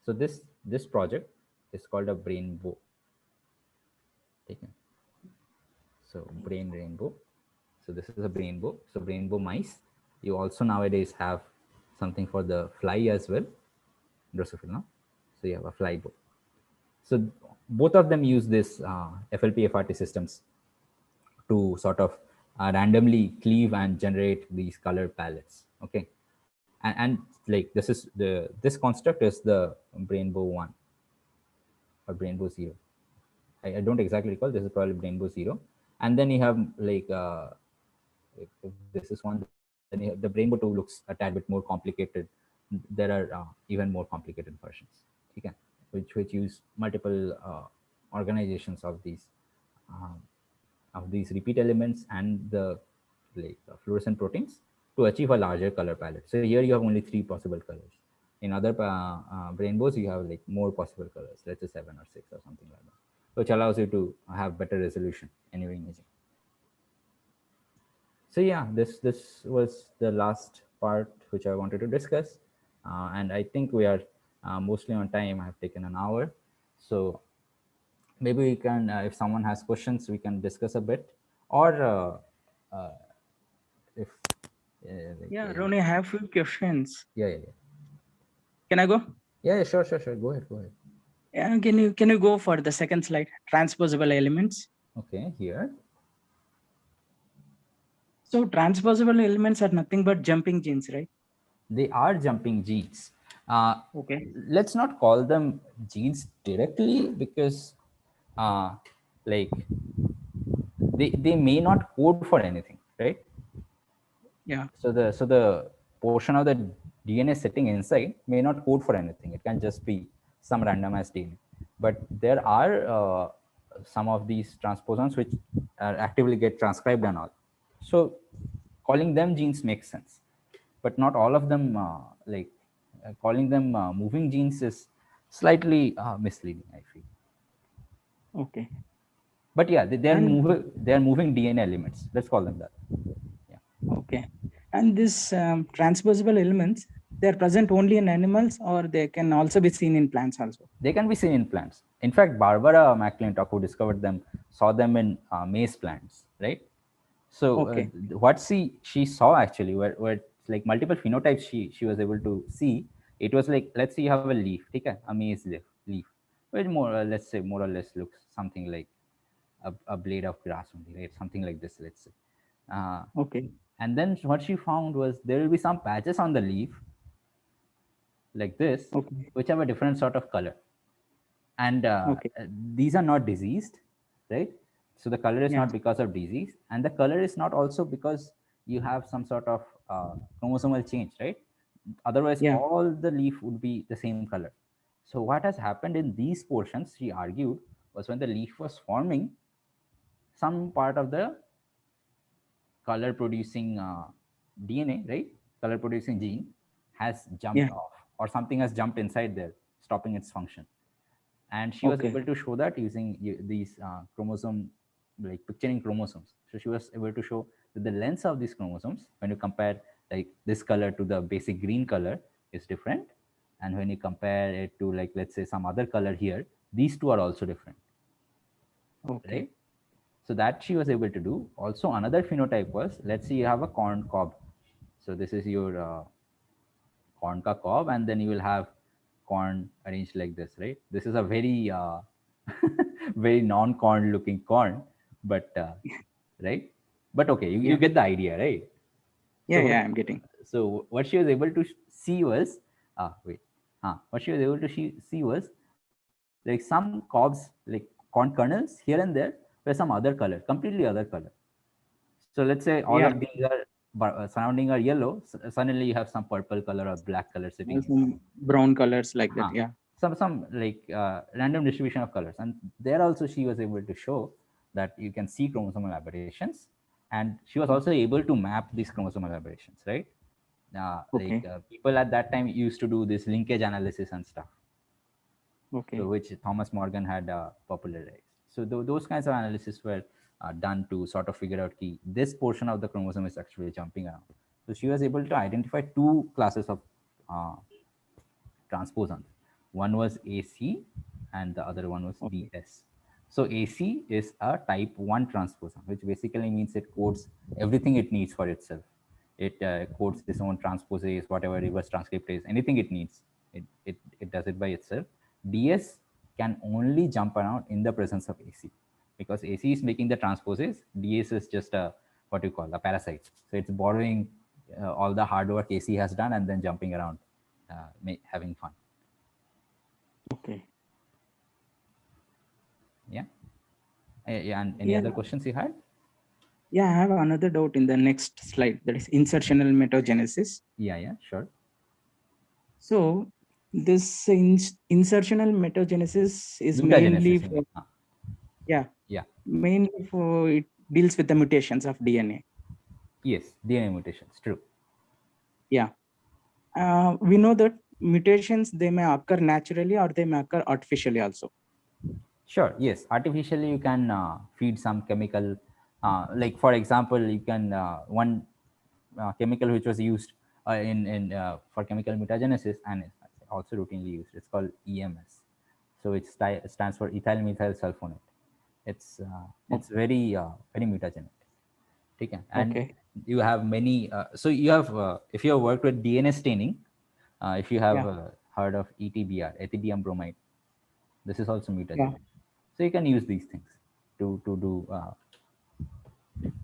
So this project is called a brain bow. Taken. So brain rainbow. So this is a brain bow. So brain bow mice. You also nowadays have something for the fly as well, Drosophila. So you have a fly bow. So both of them use this FLPFRT systems to sort of randomly cleave and generate these color palettes. Okay, and like this construct is the Brainbow 1 or Brainbow 0. I don't exactly recall. This is probably Brainbow 0. And then you have like if this is one, then you have the Brainbow 2 looks a tad bit more complicated. There are even more complicated versions, okay, which use multiple organizations of these repeat elements and the like fluorescent proteins to achieve a larger color palette. So here you have only 3 possible colors. In other rainbows, you have like more possible colors, let's say 7 or 6 or something like that, which allows you to have better resolution in your imaging. So yeah, this was the last part which I wanted to discuss, and I think we are mostly on time. I have taken an hour, so maybe we can, if someone has questions, we can discuss a bit, or uh, if Yeah, Roni, I have few questions. yeah. Can I go? Yeah, sure. Go ahead. Yeah, can you go for the second slide? Transposable elements. Okay, here. So transposable elements are nothing but jumping genes, right? They are jumping genes. Okay. Let's not call them genes directly because like they may not code for anything, right? Yeah. So the portion of the DNA sitting inside may not code for anything. It can just be some randomized DNA. But there are some of these transposons which actively get transcribed and all. So calling them genes makes sense, but not all of them. Calling them moving genes is slightly misleading, I feel. Okay. But yeah, they are moving DNA elements. Let's call them that. Yeah. Okay. And this transposable elements, they're present only in animals, or they can also be seen in plants also? They can be seen in plants. In fact, Barbara McClintock, who discovered them, saw them in maize plants, right? So Okay. what she saw actually were like multiple phenotypes she was able to see. It was like, let's say you have a leaf, okay, a maize leaf, which let's say more or less looks something like a blade of grass only, right? Something like this, let's say. Okay. And then what she found was there will be some patches on the leaf like this, Okay. which have a different sort of color. And Okay. these are not diseased, right? So the color is Yeah. not because of disease, and the color is not also because you have some sort of chromosomal change, right? Otherwise, Yeah. all the leaf would be the same color. So what has happened in these portions, she argued, was when the leaf was forming, some part of the color producing DNA, right? Color producing gene has jumped Yeah. off, or something has jumped inside there, stopping its function. And she was Okay. able to show that using these chromosome, like picturing chromosomes. So she was able to show that the lengths of these chromosomes, when you compare like this color to the basic green color, is different. And when you compare it to, like, let's say some other color here, these two are also different, Okay. right? So that she was able to do. Also, another phenotype was, let's say you have a corn cob. So this is your corn ka cob, and then you will have corn arranged like this, right? This is a very very non-corn looking corn, but right? But okay, you Yeah. get the idea, right? Yeah. So Yeah. I'm getting. so what she was able to see was what she was able to see was like some cobs, like corn kernels here and there, were some other color, completely other color. So let's say all Yeah. of these are surrounding are yellow. Suddenly you have some purple color or black color sitting here. Some brown colors like that. Huh. Yeah. Some like random distribution of colors, and there also she was able to show that you can see chromosomal aberrations, and she was also able to map these chromosomal aberrations, right? Okay. People at that time used to do this linkage analysis and stuff, so Okay. which Thomas Morgan had popularized. So those kinds of analysis were done to sort of figure out key this portion of the chromosome is actually jumping around. So she was able to identify two classes of uh, transposons. One was AC and the other one was Okay. DS. So AC is a type 1 transposon, which basically means it codes everything it needs for itself. It codes its own transposase, whatever reverse transcriptase, anything it needs. It does it by itself. DS can only jump around in the presence of AC, because AC is making the transposase. DS is just a, what you call, a parasite. So it's borrowing all the hard work AC has done and then jumping around, having fun. Okay. Yeah. Yeah. And any Yeah. other questions you had? Yeah. I have another doubt in the next slide, that is insertional metagenesis. Yeah. Sure. So this insertional metagenesis is mainly Mutagenesis, you for, mean? yeah, Yeah. mainly for, it deals with the mutations of DNA. Yes. DNA mutations. True. Yeah. We know that mutations, they may occur naturally or they may occur artificially also. Sure. Yes. Artificially, you can feed some chemical. Like for example, you can one chemical which was used in for chemical mutagenesis and is also routinely used. It's called EMS. So it stands for ethyl methyl sulfonate. It's very mutagenic. Okay. And Okay. you have many. So you have if you have worked with DNA staining, if you have Yeah. heard of ETBR, ethidium bromide, this is also Yeah. mutagenic. So you can use these things to do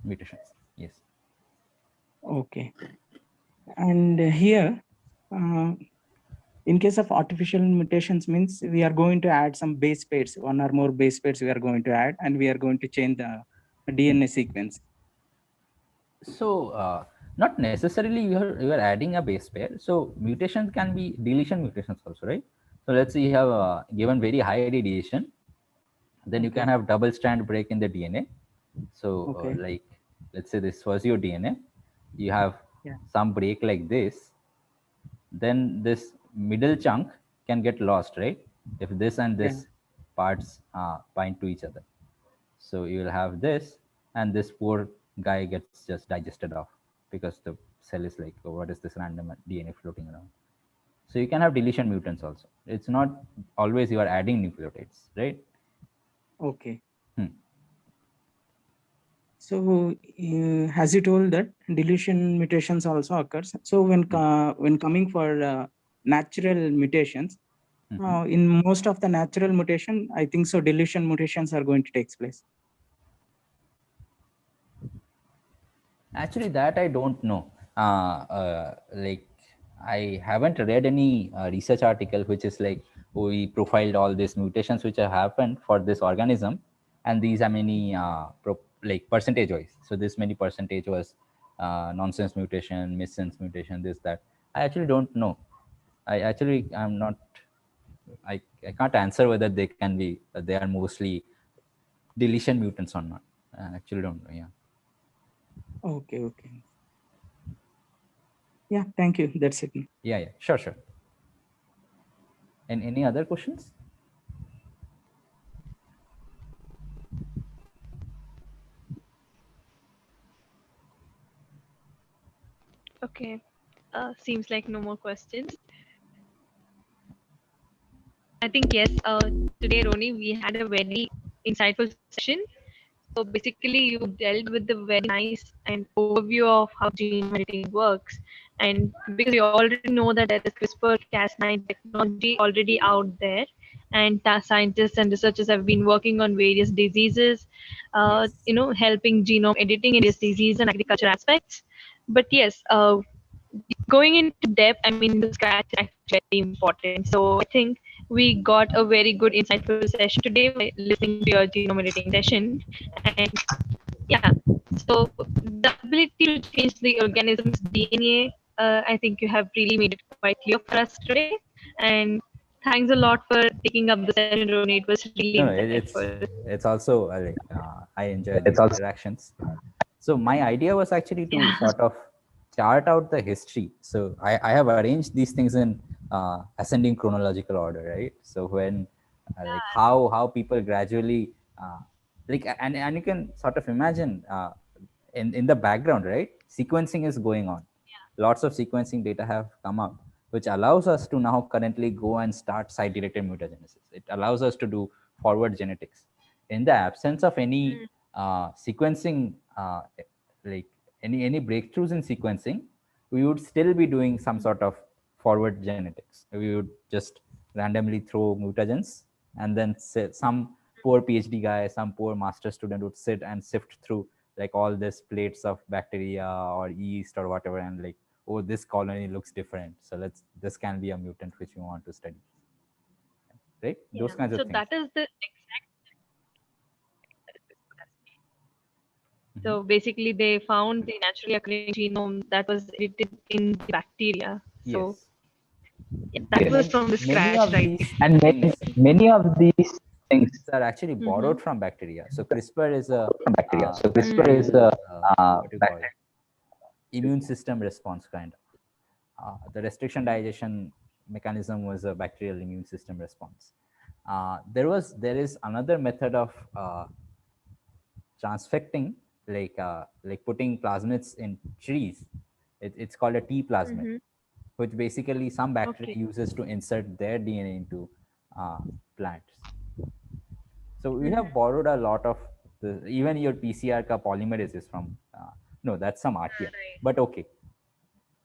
mutations. Yes. Okay. And here, in case of artificial mutations, means we are going to add some base pairs, one or more base pairs we are going to add, and we are going to change the DNA sequence. So not necessarily you are adding a base pair. So mutations can be deletion mutations also, right? So let's say you have given very high radiation, then you can Okay. have double strand break in the DNA. So Okay. like let's say this was your DNA, you have Yeah. some break like this, then this middle chunk can get lost, right? If this and Yeah. this parts bind to each other. So you will have this, and this poor guy gets just digested off because the cell is like, oh, what is this random DNA floating around? So you can have deletion mutants also. It's not always you are adding nucleotides, right? Okay. Hmm. So, as you told that deletion mutations also occurs. So when coming for natural mutations, in most of the natural mutation, I think so deletion mutations are going to take place. Actually, that I don't know. Like, I haven't read any research article which is like, we profiled all these mutations which have happened for this organism, and these are many like percentage wise. So this many percentage was nonsense mutation, missense mutation, this, that. I actually don't know. I'm not, I can't answer whether they can be, they are mostly deletion mutants or not. I actually don't know. Yeah. Okay, okay. Yeah, thank you. That's it. Yeah, yeah, sure, sure. And any other questions? Okay. Seems like no more questions. I think yes. Today, Roni, we had a very insightful session. So basically, you dealt with the very nice and overview of how gene editing works, and because you already know that there is CRISPR-Cas9 technology already out there, and scientists and researchers have been working on various diseases, Yes. helping genome editing in various disease and agriculture aspects. But yes, going into depth, I mean, the scratch is actually very important. So I think we got a very good insightful session today by listening to your genome editing session. And yeah, so the ability to change the organism's DNA, I think you have really made it quite clear for us today. And thanks a lot for taking up the session, Roni. It was really No, no, insightful. it's also I enjoy these interactions. So my idea was actually to Yeah. sort of chart out the history. So I have arranged these things in ascending chronological order, right? So when like how people gradually like, and you can sort of imagine in the background, right? Sequencing is going on. Lots of sequencing data have come up, which allows us to now currently go and start site-directed mutagenesis. It allows us to do forward genetics. In the absence of any sequencing, like any breakthroughs in sequencing, we would still be doing some sort of forward genetics. We would just randomly throw mutagens, and then some poor PhD guy, some poor master student would sit and sift through like all these plates of bacteria or yeast or whatever, and like, oh, this colony looks different, so this can be a mutant which we want to study, right? Those Yeah. kinds of So things. that is the exact. Mm-hmm. So basically, they found the naturally occurring genome that was edited in the bacteria. So Yes. yeah, that was And from the many scratch, of right? these And things many of these things are actually Mm-hmm. borrowed from bacteria. So CRISPR is a from bacteria. So CRISPR is bacterial a what do you call it, immune system response kind of. The restriction digestion mechanism was a bacterial immune system response. There is another method of transfecting, like putting plasmids in trees. It's called a T plasmid, Mm-hmm. which basically some bacteria Okay. uses to insert their DNA into plants. So we Mm-hmm. have borrowed a lot of even your PCR ka polymerase is from no, that's some RTM, but okay.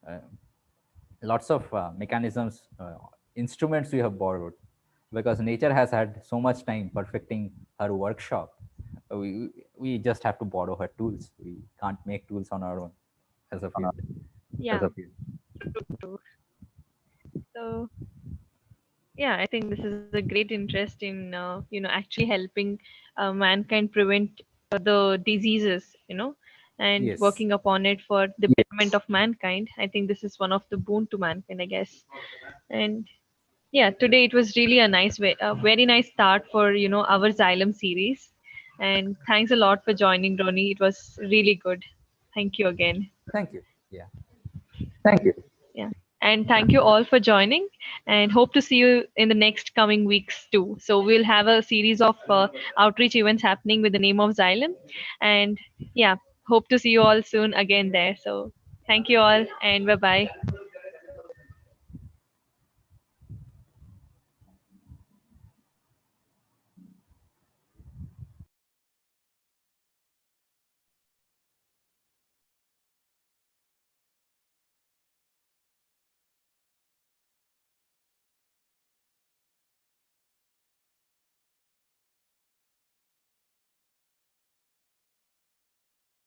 Uh, Lots of mechanisms, instruments we have borrowed, because nature has had so much time perfecting her workshop. We just have to borrow her tools. We can't make tools on our own as of yet. Yeah. True. So yeah, I think this is a great interest in actually helping mankind prevent the diseases, and Yes. working upon it for the betterment of mankind. I think this is one of the boon to mankind, I guess. And yeah, today it was really a very nice start for our Xylem series. And thanks a lot for joining, Ronnie. It was really good. Thank you again. Thank you. Yeah. Thank you. Yeah. And thank you all for joining, and hope to see you in the next coming weeks too. So we'll have a series of outreach events happening with the name of Xylem. And yeah, hope to see you all soon again there. So thank you all, and bye bye.